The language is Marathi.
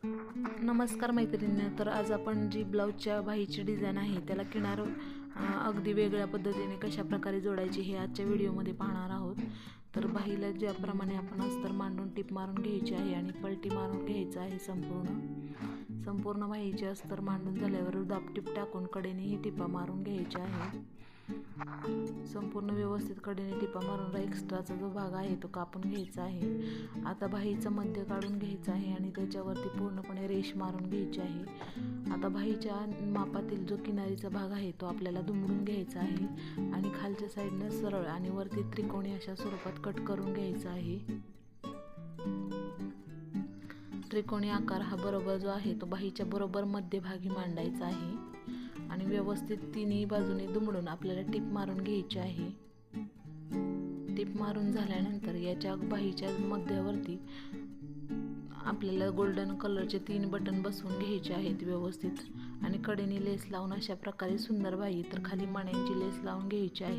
नमस्कार मैत्रिणींनो, तर आज आपण जी ब्लाऊजच्या बाहीची डिझाईन आहे त्याला किनार अगदी वेगळ्या पद्धतीने कशा प्रकारे जोडायची हे आजच्या व्हिडिओमध्ये पाहणार आहोत। तर बाहीला ज्याप्रमाणे आपण अस्तर मांडून टिप मारून घ्यायची आहे आणि पलटी मारून घ्यायचं आहे। संपूर्ण बाहीचे अस्तर मांडून झाल्यावर दाबटीप टाकून कडेने ही टिपा मारून घ्यायची आहे। संपूर्ण व्यवस्थित कडेने टिपा मारून एक्स्ट्राचा जो भाग आहे तो कापून घ्यायचा आहे। आता बाहीचं मध्य काढून घ्यायचं आहे आणि त्याच्यावरती पूर्णपणे रेष मारून घ्यायची आहे। आता बाहीच्या मापातील जो किनारीचा भाग आहे तो आपल्याला दुमडून घ्यायचा आहे आणि खालच्या साईडनं सरळ आणि वरती त्रिकोणी अशा स्वरूपात कट करून घ्यायचा आहे। त्रिकोणी आकार हा बरोबर जो आहे तो बाहीच्या बरोबर मध्यभागी मांडायचा आहे आणि व्यवस्थित तिन्ही बाजूने दुमडून आपल्याला टिप मारून घ्यायची आहे। टिप मारून झाल्यानंतर याच्या बाहीच्या मध्यावरती आपल्याला गोल्डन कलरचे 3 बटन बसवून घ्यायचे आहेत व्यवस्थित आणि कडेने लेस लावून अशा प्रकारे सुंदर बाही, तर खाली मण्यांची लेस लावून घ्यायची आहे।